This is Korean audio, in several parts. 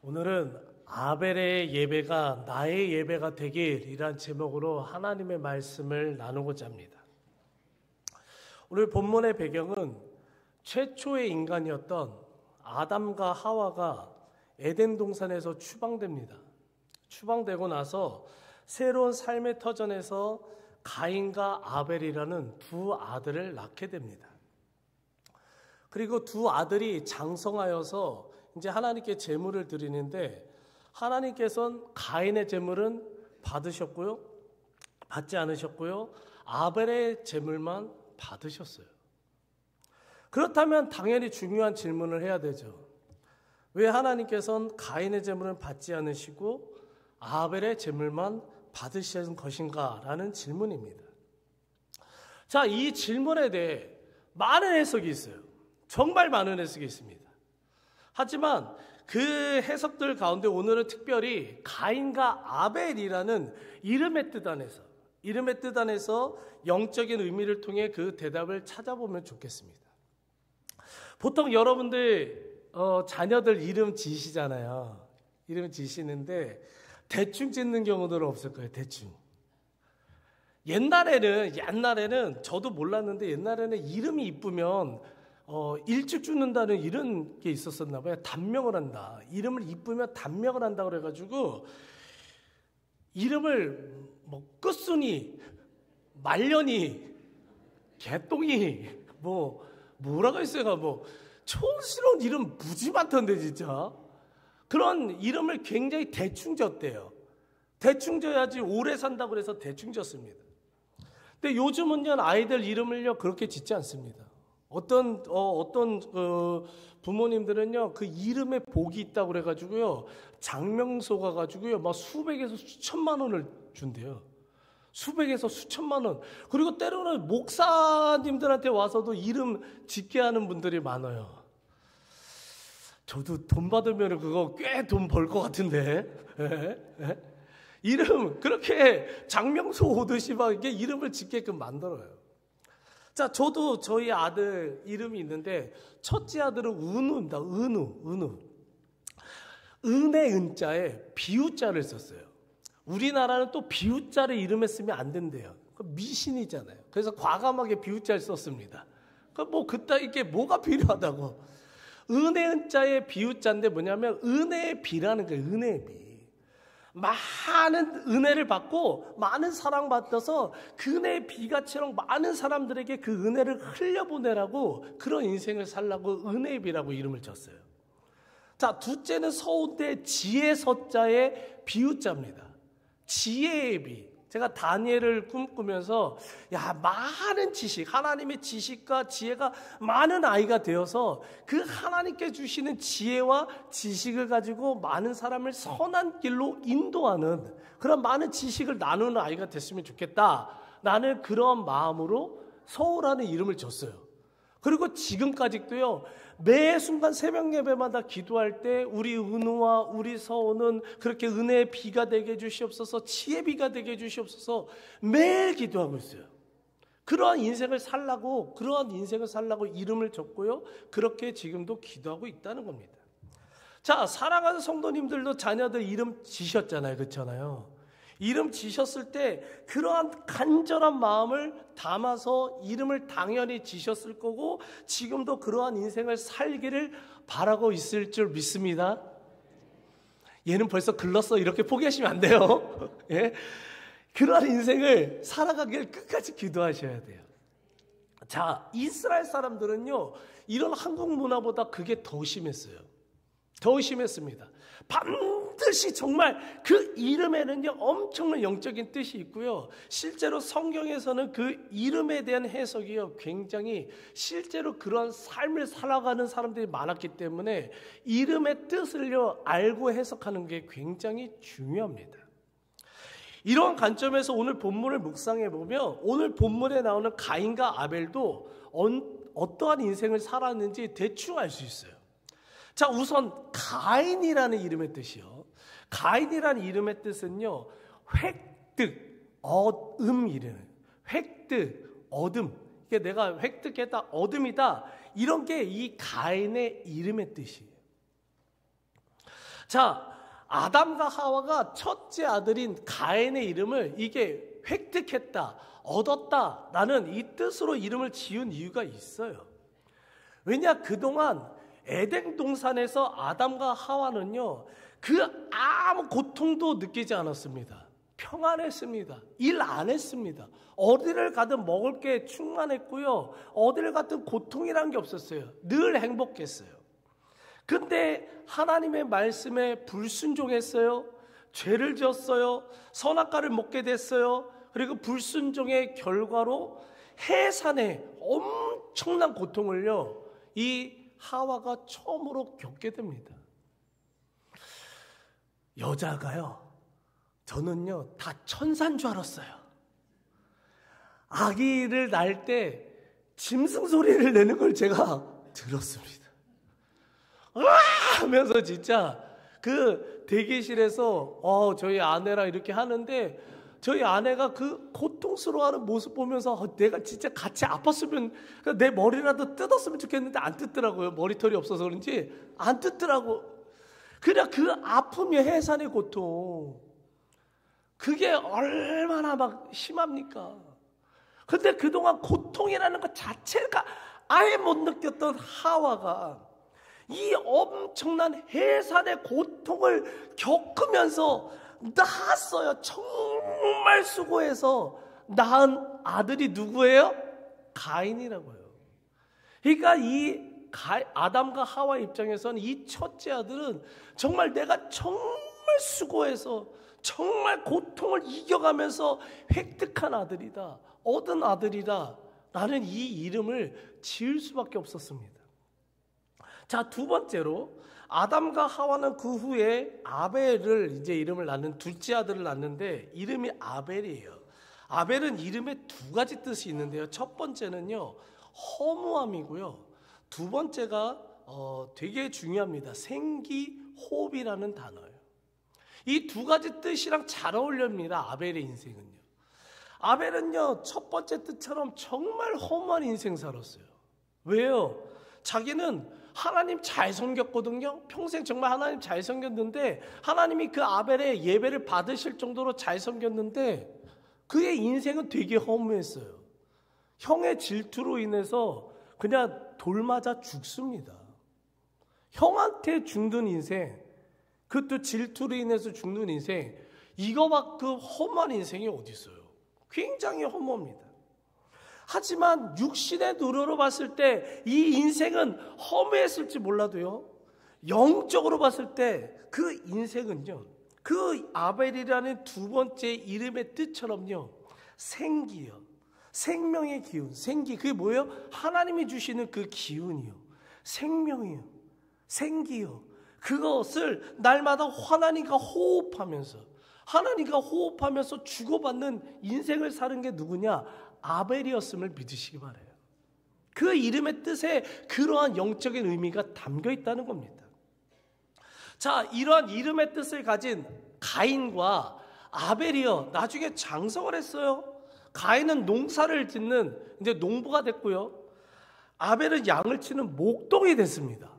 오늘은 아벨의 예배가 나의 예배가 되길이란 제목으로 하나님의 말씀을 나누고자 합니다. 오늘 본문의 배경은 최초의 인간이었던 아담과 하와가 에덴 동산에서 추방됩니다. 추방되고 나서 새로운 삶의 터전에서 가인과 아벨이라는 두 아들을 낳게 됩니다. 그리고 두 아들이 장성하여서 이제 하나님께 제물을 드리는데 하나님께서는 가인의 제물은 받으셨고요. 받지 않으셨고요. 아벨의 제물만 받으셨어요. 그렇다면 당연히 중요한 질문을 해야 되죠. 왜 하나님께서는 가인의 제물은 받지 않으시고 아벨의 제물만 받으신 것인가? 라는 질문입니다. 자, 이 질문에 대해 많은 해석이 있어요. 정말 많은 해석이 있습니다. 하지만 그 해석들 가운데 오늘은 특별히 가인과 아벨이라는 이름의 뜻 안에서 영적인 의미를 통해 그 대답을 찾아보면 좋겠습니다. 보통 여러분들 자녀들 이름 지시잖아요. 이름 지시는데 대충 짓는 경우들은 없을 거예요. 대충. 옛날에는 저도 몰랐는데 옛날에는 이름이 이쁘면 일찍 죽는다는 이런 게 있었었나 봐요. 단명을 한다. 이름을 이쁘면 단명을 한다 그래가지고 이름을 뭐 끝순이, 말년이, 개똥이 뭐라고 했어요. 촌스러운 이름 무지 많던데 진짜. 그런 이름을 굉장히 대충 졌대요. 대충 져야지 오래 산다고 그래서 대충 졌습니다. 근데 요즘은요 아이들 이름을요 그렇게 짓지 않습니다. 어떤 부모님들은요 그 이름에 복이 있다고 그래가지고요 장명소 가가지고요 막 수백에서 수천만 원을 준대요. 수백에서 수천만 원. 그리고 때로는 목사님들한테 와서도 이름 짓게 하는 분들이 많아요. 저도 돈 받으면 그거 꽤 돈 벌 것 같은데. 이름 그렇게 장명소 오듯이 막 이렇게 이름을 짓게끔 만들어요. 자, 저도 저희 아들 이름이 있는데 첫째 아들은 은우입니다. 은우. 은의 은자에 비우자를 썼어요. 우리나라는 또 비우자를 이름에 쓰면 안 된대요. 미신이잖아요. 그래서 과감하게 비우자를 썼습니다. 그따 이게 뭐가 필요하다고. 은의 은자에 비우자인데 뭐냐면 은혜의 비라는 거예요. 은혜의 비. 많은 은혜를 받고 많은 사랑받아서 그 은혜의 비가처럼 많은 사람들에게 그 은혜를 흘려보내라고 그런 인생을 살라고 은혜의 비라고 이름을 졌어요. 자, 둘째는 서운대 지혜 서자의 비우자입니다. 지혜의 비. 제가 다니엘을 꿈꾸면서 많은 지식, 하나님의 지식과 지혜가 많은 아이가 되어서 그 하나님께 주시는 지혜와 지식을 가지고 많은 사람을 선한 길로 인도하는 그런 많은 지식을 나누는 아이가 됐으면 좋겠다. 나는 그런 마음으로 서우라는 이름을 줬어요. 그리고 지금까지도요. 매 순간 새벽 예배마다 기도할 때 우리 은우와 우리 서우는 그렇게 은혜의 비가 되게 해주시옵소서, 지혜의 비가 되게 해주시옵소서 매일 기도하고 있어요. 그러한 인생을 살라고 이름을 줬고요. 그렇게 지금도 기도하고 있다는 겁니다. 자, 사랑하는 성도님들도 자녀들 이름 지셨잖아요. 그렇잖아요. 이름 지셨을 때 그러한 간절한 마음을 담아서 이름을 당연히 지셨을 거고 지금도 그러한 인생을 살기를 바라고 있을 줄 믿습니다. 얘는 벌써 글렀어 이렇게 포기하시면 안 돼요. 예? 그러한 인생을 살아가길 끝까지 기도하셔야 돼요. 자, 이스라엘 사람들은요 이런 한국 문화보다 그게 더 심했어요. 더 심했습니다. 반드시 정말 그 이름에는요 엄청난 영적인 뜻이 있고요. 실제로 성경에서는 그 이름에 대한 해석이요 굉장히 실제로 그런 삶을 살아가는 사람들이 많았기 때문에 이름의 뜻을요 알고 해석하는 게 굉장히 중요합니다. 이러한 관점에서 오늘 본문을 묵상해 보면 오늘 본문에 나오는 가인과 아벨도 어떠한 인생을 살았는지 대충 알 수 있어요. 자, 우선 가인이라는 이름의 뜻이요. 가인이라는 이름의 뜻은요. 획득, 얻음이래요. 획득, 얻음. 이게 내가 획득했다, 얻음이다. 이런 게 이 가인의 이름의 뜻이에요. 자, 아담과 하와가 첫째 아들인 가인의 이름을 이게 획득했다, 얻었다라는 이 뜻으로 이름을 지은 이유가 있어요. 왜냐, 그동안 에덴 동산에서 아담과 하와는요, 그 아무 고통도 느끼지 않았습니다. 평안했습니다. 일 안 했습니다. 어디를 가든 먹을 게 충만했고요. 어디를 가든 고통이란 게 없었어요. 늘 행복했어요. 근데 하나님의 말씀에 불순종했어요. 죄를 지었어요. 선악과를 먹게 됐어요. 그리고 불순종의 결과로 해산의 엄청난 고통을요, 이 하와가 처음으로 겪게 됩니다. 여자가요, 저는요 다 천사인 줄 알았어요. 아기를 낳을 때 짐승 소리를 내는 걸 제가 들었습니다. 으아! 하면서 진짜 그 대기실에서 저희 아내랑 이렇게 하는데, 저희 아내가 그 고통스러워하는 모습 보면서 내가 진짜 같이 아팠으면 내 머리라도 뜯었으면 좋겠는데 안 뜯더라고요. 머리털이 없어서 그런지 안 뜯더라고. 그냥 그 아픔의 해산의 고통, 그게 얼마나 막 심합니까? 근데 그동안 고통이라는 것 자체가 아예 못 느꼈던 하와가 이 엄청난 해산의 고통을 겪으면서 낳았어요. 정말 수고해서 낳은 아들이 누구예요? 가인이라고요. 그러니까 이 아담과 하와 입장에서는 이 첫째 아들은 정말 내가 정말 수고해서 정말 고통을 이겨가면서 획득한 아들이다, 얻은 아들이다 라는 이 이름을 지을 수밖에 없었습니다. 자, 두 번째로 아담과 하와는 그 후에 아벨을 이제 이름을 낳는 둘째 아들을 낳는데 이름이 아벨이에요. 아벨은 이름에 두 가지 뜻이 있는데요. 첫 번째는요, 허무함이고요. 두 번째가 되게 중요합니다. 생기호흡이라는 단어예요. 이 두 가지 뜻이랑 잘 어울립니다. 아벨의 인생은요. 아벨은요, 첫 번째 뜻처럼 정말 허무한 인생 살았어요. 왜요? 자기는 하나님 잘 섬겼거든요. 평생 정말 하나님 잘 섬겼는데, 하나님이 그 아벨의 예배를 받으실 정도로 잘 섬겼는데 그의 인생은 되게 허무했어요. 형의 질투로 인해서 그냥 돌 맞아 죽습니다. 형한테 죽는 인생, 그것도 질투로 인해서 죽는 인생, 이거만큼 험한 인생이 어디 있어요? 굉장히 허무합니다. 하지만 육신의 눈으로 봤을 때 이 인생은 허무했을지 몰라도요, 영적으로 봤을 때 그 인생은요, 그 아벨이라는 두 번째 이름의 뜻처럼요, 생기요, 생명의 기운, 생기, 그게 뭐예요? 하나님이 주시는 그 기운이요, 생명이요, 생기요, 그것을 날마다 하나님과 호흡하면서 주고받는 인생을 사는 게 누구냐? 아벨이었음을 믿으시기 바라요. 그 이름의 뜻에 그러한 영적인 의미가 담겨 있다는 겁니다. 자, 이러한 이름의 뜻을 가진 가인과 아벨이요, 나중에 장성을 했어요. 가인은 농사를 짓는 이제 농부가 됐고요. 아벨은 양을 치는 목동이 됐습니다.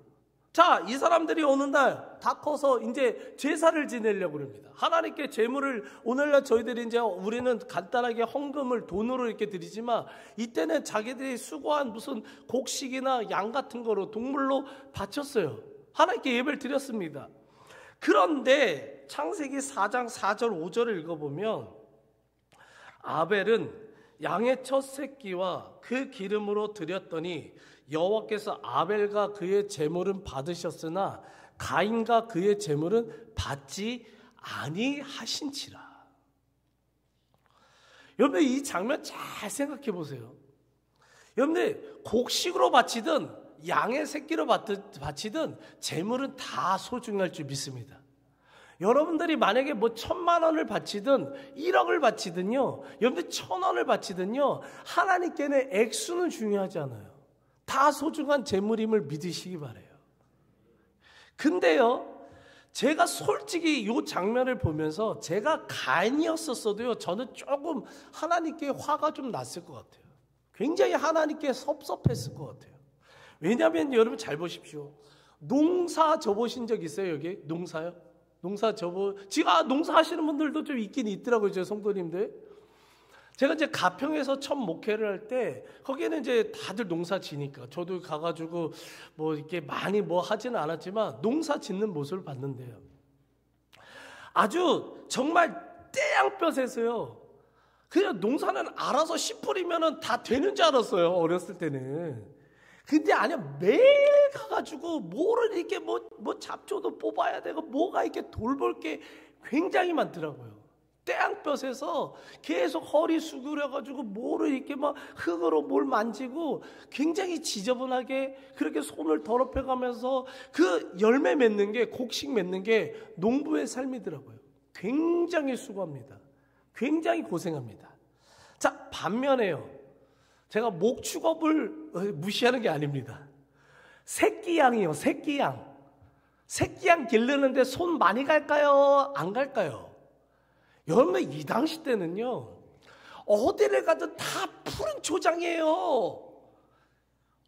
자, 이 사람들이 어느 날 다 커서 이제 제사를 지내려고 합니다. 하나님께 제물을, 오늘날 저희들이 이제 우리는 간단하게 헌금을 돈으로 이렇게 드리지만, 이때는 자기들이 수고한 무슨 곡식이나 양 같은 거로 동물로 바쳤어요. 하나님께 예배를 드렸습니다. 그런데 창세기 4장 4절 5절을 읽어보면, 아벨은 양의 첫 새끼와 그 기름으로 드렸더니 여호와께서 아벨과 그의 제물은 받으셨으나 가인과 그의 제물은 받지 아니하신지라. 여러분, 이 장면 잘 생각해 보세요. 여러분들, 곡식으로 바치든 양의 새끼로 바치든 제물은 다 소중할 줄 믿습니다. 여러분들이 만약에 뭐 1,000만 원을 바치든 1억을 바치든요, 여러분들 1,000원을 바치든요, 하나님께는 액수는 중요하지 않아요. 다 소중한 제물임을 믿으시기 바라요. 근데요, 제가 솔직히 이 장면을 보면서 제가 가인이었었어도요, 저는 조금 하나님께 화가 좀 났을 것 같아요. 굉장히 하나님께 섭섭했을 것 같아요. 왜냐하면 여러분 잘 보십시오. 농사 져보신 적 있어요, 여기? 농사요? 지금 농사 하시는 분들도 좀 있긴 있더라고요, 제 성도님들. 제가 이제 가평에서 첫 목회를 할 때, 거기에는 이제 다들 농사 지니까, 저도 가가지고 뭐 이렇게 많이 뭐 하지는 않았지만, 농사 짓는 모습을 봤는데요. 아주 정말 떼양볕에서요. 그냥 농사는 알아서 씨 뿌리면은 다 되는 줄 알았어요, 어렸을 때는. 근데 아니야, 매일 가가지고 뭐를 이렇게 뭐 잡초도 뽑아야 되고 뭐가 이렇게 돌볼 게 굉장히 많더라고요. 떼양볕에서 계속 허리 수그려가지고 뭐를 이렇게 막 흙으로 뭘 만지고 굉장히 지저분하게 그렇게 손을 더럽혀가면서 그 열매 맺는 게, 곡식 맺는 게 농부의 삶이더라고요. 굉장히 수고합니다. 굉장히 고생합니다. 자, 반면에요. 제가 목축업을 무시하는 게 아닙니다. 새끼양이요, 새끼양. 새끼양 기르는데 손 많이 갈까요? 안 갈까요? 여러분, 이 당시 때는요, 어디를 가든 다 푸른 초장이에요.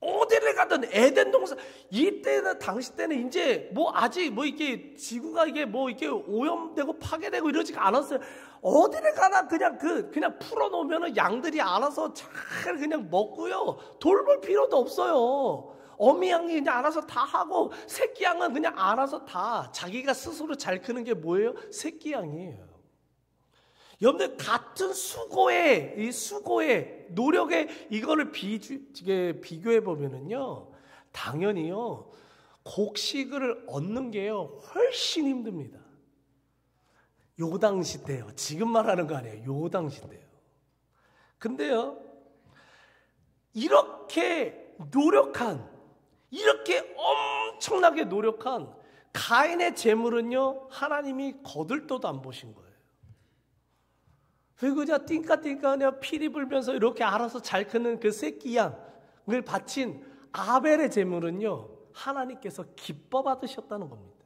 어디를 가든 에덴 동산. 이때는, 당시 때는 이제 아직 이게 지구가 이게 이렇게 오염되고 파괴되고 이러지가 않았어요. 어디를 가나 그냥 풀어놓으면 양들이 알아서 잘 그냥 먹고요. 돌볼 필요도 없어요. 어미양이 그냥 알아서 다 하고, 새끼양은 그냥 알아서 다 자기가 스스로 잘 크는 게 뭐예요? 새끼양이에요. 여러분들, 같은 수고의 노력에 이거를 비교해 보면은요, 당연히요, 곡식을 얻는 게요, 훨씬 힘듭니다. 요 당시 때요. 지금 말하는 거 아니에요. 요 당시 때요. 근데요, 이렇게 엄청나게 노력한 가인의 재물은요, 하나님이 거들떠도 안 보신 거예요. 그리고 그냥 띵까띵까 그냥 피리 불면서 이렇게 알아서 잘 크는 그 새끼 양을 바친 아벨의 재물은요, 하나님께서 기뻐 받으셨다는 겁니다.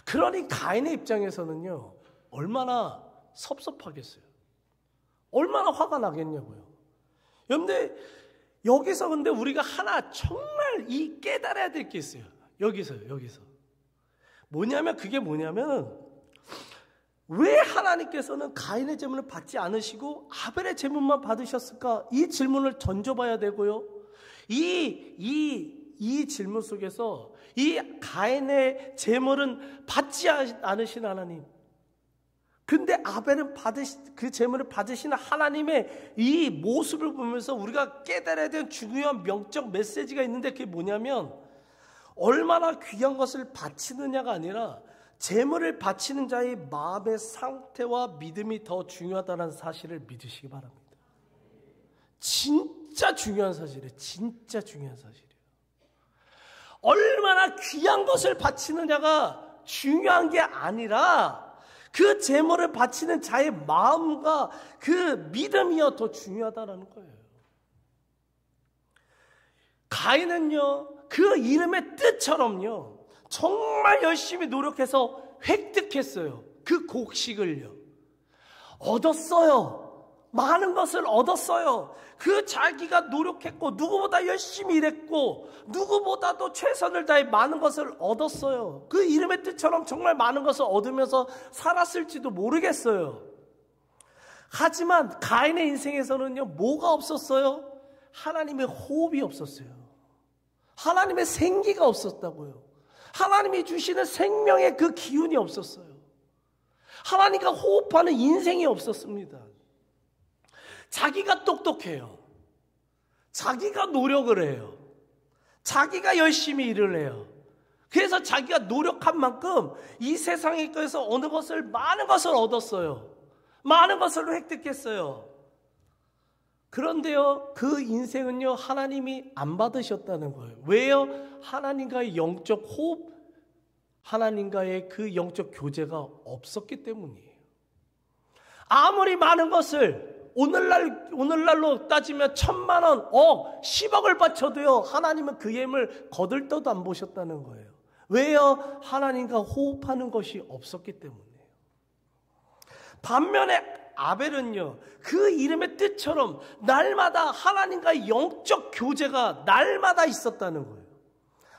그러니 가인의 입장에서는요, 얼마나 섭섭하겠어요. 얼마나 화가 나겠냐고요. 그런데 여기서 근데 우리가 하나 정말 깨달아야 될 게 있어요. 여기서. 그게 뭐냐면, 왜 하나님께서는 가인의 제물을 받지 않으시고 아벨의 제물만 받으셨을까? 이 질문을 던져봐야 되고요. 이 질문 속에서 이 가인의 제물은 받지 않으신 하나님, 근데 아벨은 그 제물을 받으시는 하나님의 이 모습을 보면서 우리가 깨달아야 되는 중요한 명적 메시지가 있는데, 그게 뭐냐면, 얼마나 귀한 것을 바치느냐가 아니라 제물을 바치는 자의 마음의 상태와 믿음이 더 중요하다는 사실을 믿으시기 바랍니다. 진짜 중요한 사실이에요. 진짜 중요한 사실이에요. 얼마나 귀한 것을 바치느냐가 중요한 게 아니라 그 제물을 바치는 자의 마음과 그 믿음이요, 더 중요하다는 거예요. 가인은요, 그 이름의 뜻처럼요, 정말 열심히 노력해서 획득했어요. 그 곡식을요. 얻었어요. 많은 것을 얻었어요. 그 자기가 노력했고 누구보다 열심히 일했고 누구보다도 최선을 다해 많은 것을 얻었어요. 그 이름의 뜻처럼 정말 많은 것을 얻으면서 살았을지도 모르겠어요. 하지만 가인의 인생에서는요, 뭐가 없었어요? 하나님의 호흡이 없었어요. 하나님의 생기가 없었다고요. 하나님이 주시는 생명의 그 기운이 없었어요. 하나님과 호흡하는 인생이 없었습니다. 자기가 똑똑해요. 자기가 노력을 해요. 자기가 열심히 일을 해요. 그래서 자기가 노력한 만큼 이 세상에 거에서 어느 것을, 많은 것을 얻었어요. 많은 것을 획득했어요. 그런데요, 그 인생은요, 하나님이 안 받으셨다는 거예요. 왜요? 하나님과의 영적 호흡, 하나님과의 그 영적 교제가 없었기 때문이에요. 아무리 많은 것을 오늘날로 따지면 1,000만 원, 10억을 바쳐도요, 하나님은 그 예물 거들떠도 안 보셨다는 거예요. 왜요? 하나님과 호흡하는 것이 없었기 때문이에요. 반면에 아벨은요, 그 이름의 뜻처럼 날마다 하나님과의 영적 교제가 날마다 있었다는 거예요.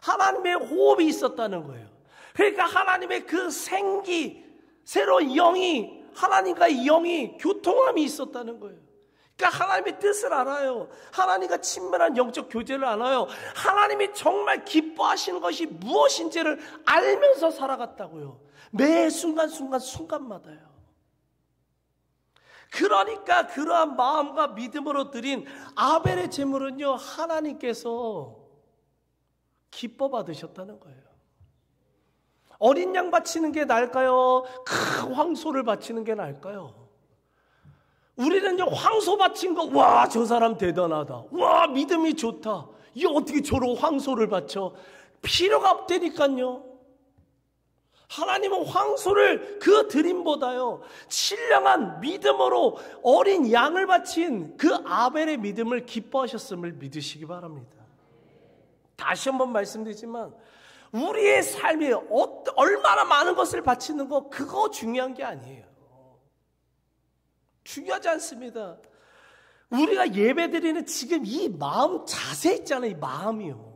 하나님의 호흡이 있었다는 거예요. 그러니까 하나님의 그 생기, 새로운 영이, 하나님과의 영이 교통함이 있었다는 거예요. 그러니까 하나님의 뜻을 알아요. 하나님과 친밀한 영적 교제를 알아요. 하나님이 정말 기뻐하시는 것이 무엇인지를 알면서 살아갔다고요. 매 순간마다요. 그러니까 그러한 마음과 믿음으로 드린 아벨의 제물은요, 하나님께서 기뻐 받으셨다는 거예요. 어린 양 바치는 게 나을까요? 큰 황소를 바치는 게 나을까요? 우리는요, 황소 바친 거, 와, 저 사람 대단하다. 와, 믿음이 좋다. 이 어떻게 저런 황소를 바쳐? 필요가 없다니까요. 하나님은 황소를 그 드림보다요, 신령한 믿음으로 어린 양을 바친 그 아벨의 믿음을 기뻐하셨음을 믿으시기 바랍니다. 다시 한번 말씀드리지만, 우리의 삶이 얼마나 많은 것을 바치는 거, 그거 중요한 게 아니에요. 중요하지 않습니다. 우리가 예배드리는 지금 이 마음 자세 있잖아요. 이 마음이요.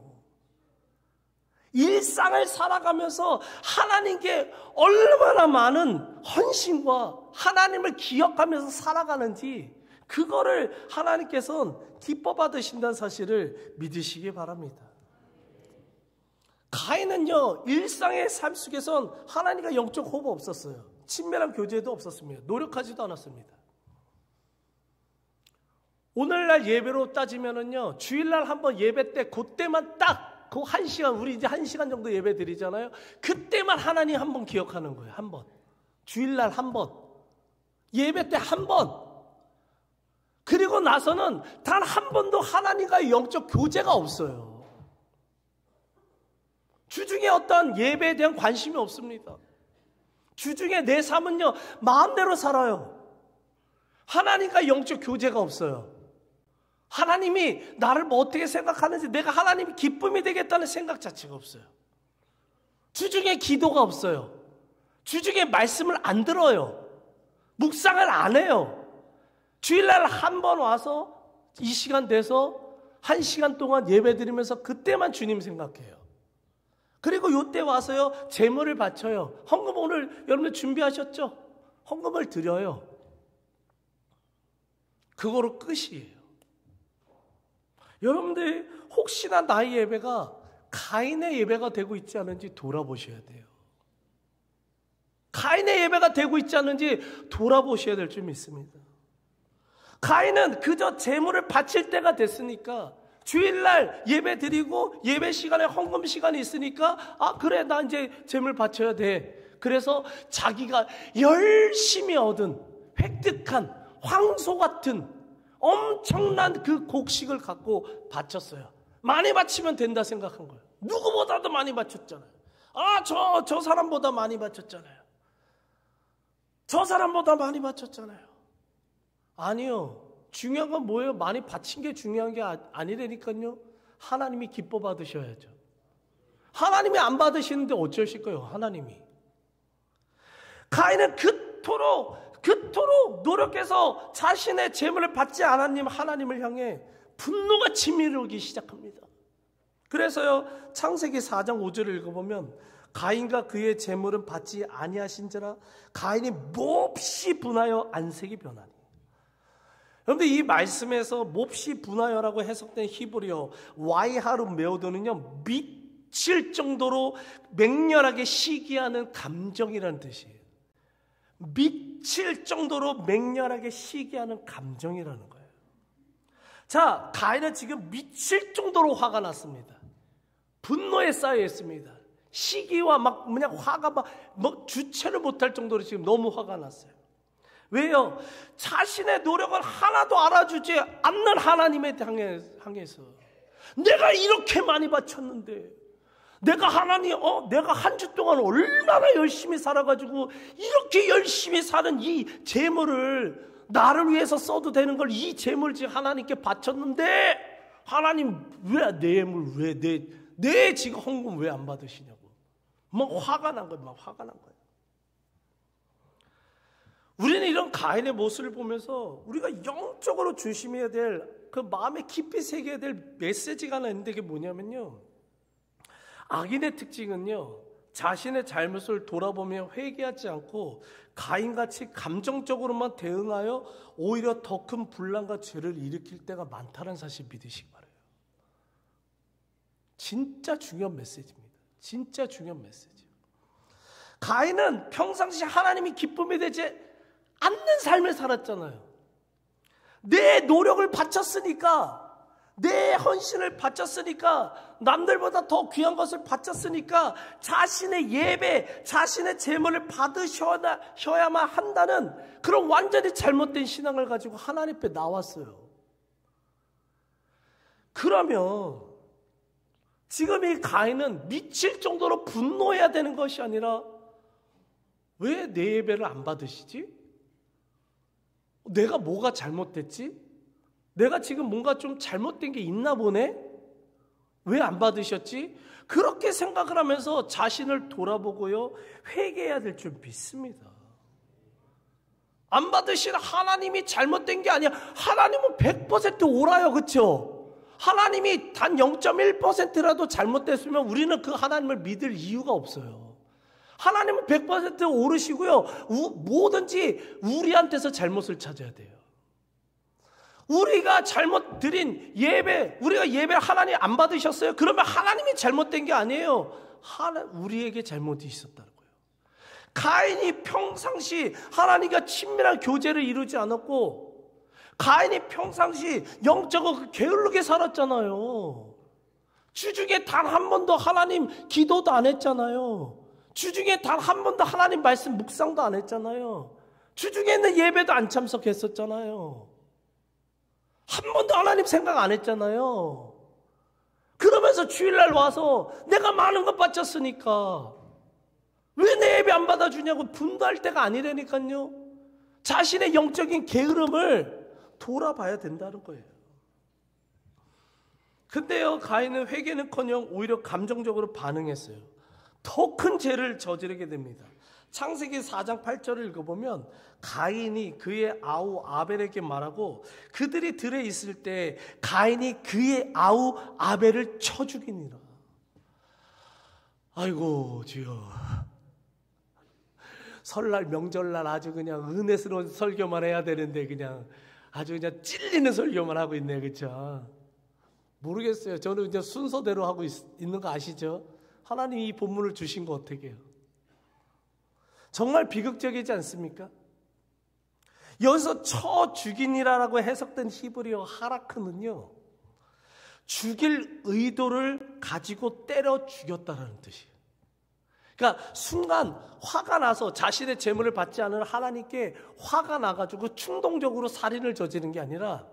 일상을 살아가면서 하나님께 얼마나 많은 헌신과 하나님을 기억하면서 살아가는지, 그거를 하나님께서는 기뻐 받으신다는 사실을 믿으시기 바랍니다. 가인은요, 일상의 삶 속에선 하나님과 영적 호흡 없었어요. 친밀한 교제도 없었습니다. 노력하지도 않았습니다. 오늘날 예배로 따지면은요, 주일날 한번 예배 때, 그때만 딱, 그 1시간, 우리 이제 1시간 정도 예배 드리잖아요. 그때만 하나님 한 번 기억하는 거예요. 한 번. 주일날 한 번. 예배 때 한 번. 그리고 나서는 단 한 번도 하나님과의 영적 교제가 없어요. 주중에 어떤 예배에 대한 관심이 없습니다. 주중에 내 삶은요, 마음대로 살아요. 하나님과 영적 교제가 없어요. 하나님이 나를 뭐 어떻게 생각하는지, 내가 하나님이 기쁨이 되겠다는 생각 자체가 없어요. 주중에 기도가 없어요. 주중에 말씀을 안 들어요. 묵상을 안 해요. 주일날 한 번 와서 이 시간 돼서 1시간 동안 예배 드리면서 그때만 주님 생각해요. 그리고 요때 와서요, 제물을 바쳐요. 헌금 오늘 여러분들 준비하셨죠? 헌금을 드려요. 그거로 끝이에요. 여러분들 혹시나 나의 예배가 가인의 예배가 되고 있지 않은지 돌아보셔야 돼요. 가인의 예배가 되고 있지 않은지 돌아보셔야 될 줄 믿습니다. 가인은 그저 제물을 바칠 때가 됐으니까, 주일날 예배 드리고 예배 시간에 헌금 시간이 있으니까, 아 그래, 나 이제 제물 바쳐야 돼. 그래서 자기가 열심히 얻은, 획득한 황소 같은 엄청난 그 곡식을 갖고 바쳤어요. 많이 바치면 된다 생각한 거예요. 누구보다도 많이 바쳤잖아요. 아, 저 사람보다 많이 바쳤잖아요. 저 사람보다 많이 바쳤잖아요. 아니요. 중요한 건 뭐예요? 많이 바친 게 중요한 게 아니라니까요. 하나님이 기뻐 받으셔야죠. 하나님이 안 받으시는데 어쩌실 거예요? 하나님이. 가인은 그토록 노력해서 자신의 재물을 받지 않았님 하나님을 향해 분노가 치밀어오기 시작합니다. 그래서요, 창세기 4장 5절을 읽어보면, 가인과 그의 재물은 받지 아니하신지라 가인이 몹시 분하여 안색이 변하니. 그런데 이 말씀에서 몹시 분하여라고 해석된 히브리어 와이하루 메오도는요, 미칠 정도로 맹렬하게 시기하는 감정이라는 뜻이에요. 미칠 정도로 맹렬하게 시기하는 감정이라는 거예요. 자, 가인은 지금 미칠 정도로 화가 났습니다. 분노에 쌓여 있습니다. 시기와 막 그냥 화가 뭐 주체를 못할 정도로 지금 너무 화가 났어요. 왜요? 자신의 노력을 하나도 알아주지 않는 하나님에 향해서 내가 이렇게 많이 바쳤는데, 내가 내가 한 주 동안 얼마나 열심히 살아가지고 이렇게 열심히 사는 이 재물을 나를 위해서 써도 되는 걸 이 재물을 하나님께 바쳤는데, 하나님 왜 내 예물, 왜 내 지금 헌금 왜 안 받으시냐고 막 화가 난 거예요. 막 화가 난 거예요. 우리는 이런 가인의 모습을 보면서 우리가 영적으로 조심해야 될, 그 마음에 깊이 새겨야 될 메시지가 하나 있는데, 그게 뭐냐면요, 악인의 특징은요, 자신의 잘못을 돌아보며 회개하지 않고 가인같이 감정적으로만 대응하여 오히려 더 큰 분란과 죄를 일으킬 때가 많다는 사실 믿으시기 바라요. 진짜 중요한 메시지입니다. 진짜 중요한 메시지. 가인은 평상시 하나님이 기쁨이 되지 않는 삶을 살았잖아요. 내 노력을 바쳤으니까, 내 헌신을 바쳤으니까, 남들보다 더 귀한 것을 바쳤으니까 자신의 예배, 자신의 제물을 받으셔야만 한다는 그런 완전히 잘못된 신앙을 가지고 하나님 앞에 나왔어요. 그러면 지금 이 가인은 미칠 정도로 분노해야 되는 것이 아니라 왜 내 예배를 안 받으시지? 내가 뭐가 잘못됐지? 내가 지금 뭔가 좀 잘못된 게 있나 보네? 왜 안 받으셨지? 그렇게 생각을 하면서 자신을 돌아보고요, 회개해야 될 줄 믿습니다. 안 받으신 하나님이 잘못된 게 아니야. 하나님은 100% 옳아요. 그렇죠? 하나님이 단 0.1%라도 잘못됐으면 우리는 그 하나님을 믿을 이유가 없어요. 하나님은 100% 옳으시고요, 뭐든지 우리한테서 잘못을 찾아야 돼요. 우리가 잘못 드린 예배, 우리가 예배 하나님 안 받으셨어요? 그러면 하나님이 잘못된 게 아니에요. 우리에게 잘못이 있었다는 거예요. 가인이 평상시 하나님과 친밀한 교제를 이루지 않았고, 가인이 평상시 영적으로 게으르게 살았잖아요. 주중에 단 한 번도 하나님 기도도 안 했잖아요. 주중에 단 한 번도 하나님 말씀 묵상도 안 했잖아요. 주중에는 예배도 안 참석했었잖아요. 한 번도 하나님 생각 안 했잖아요. 그러면서 주일날 와서 내가 많은 것 바쳤으니까 왜 내 예배 안 받아주냐고 분노할 때가 아니라니까요. 자신의 영적인 게으름을 돌아봐야 된다는 거예요. 근데요, 가인은 회개는커녕 오히려 감정적으로 반응했어요. 더 큰 죄를 저지르게 됩니다. 창세기 4장 8절을 읽어보면 가인이 그의 아우 아벨에게 말하고 그들이 들에 있을 때 가인이 그의 아우 아벨을 쳐 죽이니라. 아이고 주여, 설날 명절날 아주 그냥 은혜스러운 설교만 해야 되는데 그냥 아주 그냥 찔리는 설교만 하고 있네. 그렇죠? 모르겠어요. 저는 이제 순서대로 하고 있는 거 아시죠? 하나님이 이 본문을 주신 거 어떻게 해요? 정말 비극적이지 않습니까? 여기서 쳐 죽이니라라고 해석된 히브리어 하라크는요, 죽일 의도를 가지고 때려 죽였다라는 뜻이에요. 그러니까 순간 화가 나서 자신의 재물을 받지 않은 하나님께 화가 나가지고 충동적으로 살인을 저지른 게 아니라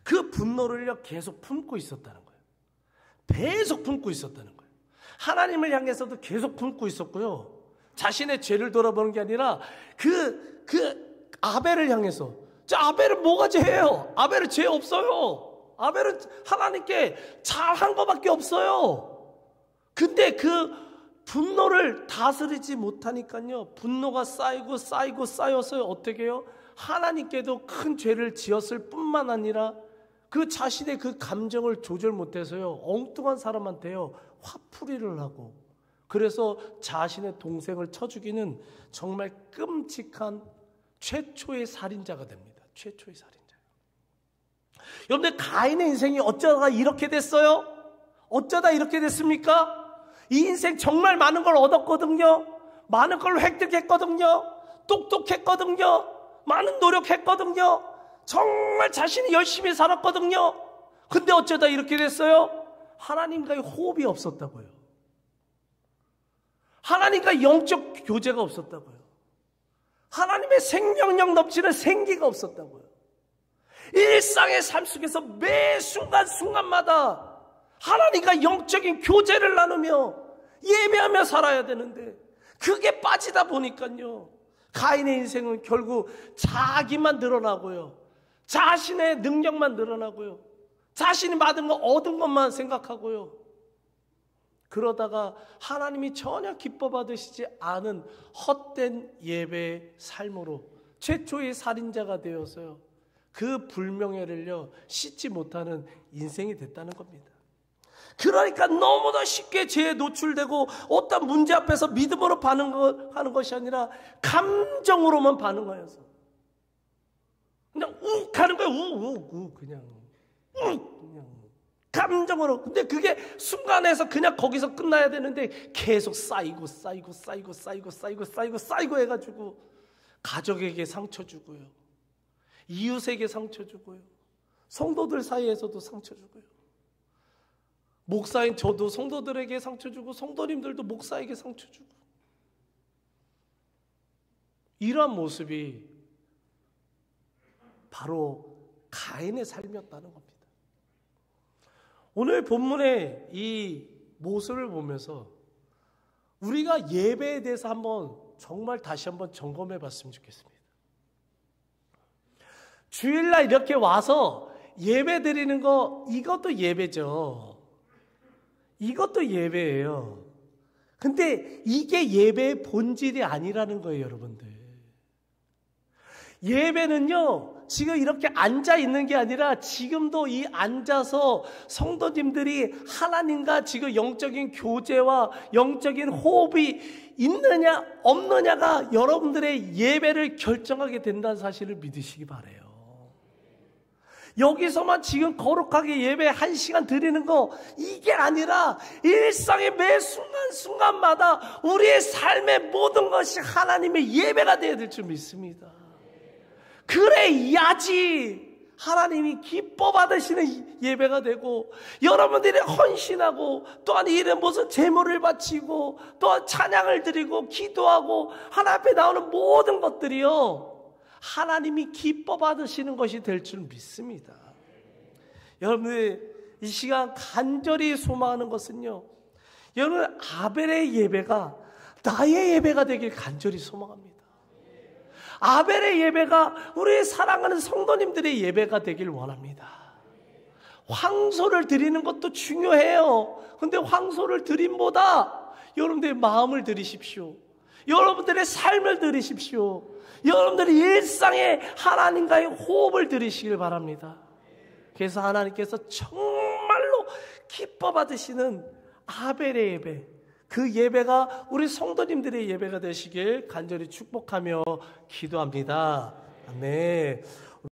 그 분노를요 계속 품고 있었다는 거예요. 계속 품고 있었다는 거예요. 하나님을 향해서도 계속 품고 있었고요, 자신의 죄를 돌아보는 게 아니라 그 아벨을 향해서, 아벨은 뭐가 죄예요? 아벨은 죄 없어요. 아벨은 하나님께 잘한 것밖에 없어요. 근데 그 분노를 다스리지 못하니까요, 분노가 쌓여서 어떻게 해요? 하나님께도 큰 죄를 지었을 뿐만 아니라 그 자신의 그 감정을 조절 못해서요, 엉뚱한 사람한테요 화풀이를 하고, 그래서 자신의 동생을 쳐 죽이는 정말 끔찍한 최초의 살인자가 됩니다. 최초의 살인자. 여러분들, 가인의 인생이 어쩌다가 이렇게 됐어요? 어쩌다 이렇게 됐습니까? 이 인생 정말 많은 걸 얻었거든요. 많은 걸 획득했거든요. 똑똑했거든요. 많은 노력했거든요. 정말 자신이 열심히 살았거든요. 근데 어쩌다 이렇게 됐어요? 하나님과의 호흡이 없었다고요. 하나님과 영적 교제가 없었다고요. 하나님의 생명력 넘치는 생기가 없었다고요. 일상의 삶 속에서 매 순간순간마다 하나님과 영적인 교제를 나누며 예배하며 살아야 되는데 그게 빠지다 보니까요, 가인의 인생은 결국 자기만 늘어나고요, 자신의 능력만 늘어나고요, 자신이 받은 거 얻은 것만 생각하고요, 그러다가 하나님이 전혀 기뻐 받으시지 않은 헛된 예배의 삶으로 최초의 살인자가 되어서요, 그 불명예를요 씻지 못하는 인생이 됐다는 겁니다. 그러니까 너무나 쉽게 죄에 노출되고 어떤 문제 앞에서 믿음으로 반응하는 것이 아니라 감정으로만 반응하여서 그냥 욱 하는 거예요. 욱 그냥 감정으로. 근데 그게 순간에서 그냥 거기서 끝나야 되는데 계속 쌓이고 해가지고 가족에게 상처 주고요, 이웃에게 상처 주고요, 성도들 사이에서도 상처 주고요, 목사인 저도 성도들에게 상처 주고 성도님들도 목사에게 상처 주고, 이러한 모습이 바로 가인의 삶이었다는 겁니다. 오늘 본문의 이 모습을 보면서 우리가 예배에 대해서 정말 다시 한번 점검해 봤으면 좋겠습니다. 주일날 이렇게 와서 예배 드리는 거, 이것도 예배죠. 이것도 예배예요. 근데 이게 예배의 본질이 아니라는 거예요, 여러분들. 예배는요, 지금 이렇게 앉아 있는 게 아니라 지금도 이 앉아서 성도님들이 하나님과 지금 영적인 교제와 영적인 호흡이 있느냐 없느냐가 여러분들의 예배를 결정하게 된다는 사실을 믿으시기 바라요. 여기서만 지금 거룩하게 예배 1시간 드리는 거, 이게 아니라 일상의 매 순간순간마다 우리의 삶의 모든 것이 하나님의 예배가 되어야 될 줄 믿습니다. 그래야지 하나님이 기뻐 받으시는 예배가 되고, 여러분들이 헌신하고 또한 이런 무슨 제물을 바치고 또한 찬양을 드리고 기도하고 하나님 앞에 나오는 모든 것들이요, 하나님이 기뻐 받으시는 것이 될 줄 믿습니다. 여러분들 이 시간 간절히 소망하는 것은요, 여러분 아벨의 예배가 나의 예배가 되길 간절히 소망합니다. 아벨의 예배가 우리 사랑하는 성도님들의 예배가 되길 원합니다. 황소를 드리는 것도 중요해요. 근데 황소를 드림보다 여러분들의 마음을 드리십시오. 여러분들의 삶을 드리십시오. 여러분들의 일상에 하나님과의 호흡을 드리시길 바랍니다. 그래서 하나님께서 정말로 기뻐 받으시는 아벨의 예배, 그 예배가 우리 성도님들의 예배가 되시길 간절히 축복하며 기도합니다. 아멘.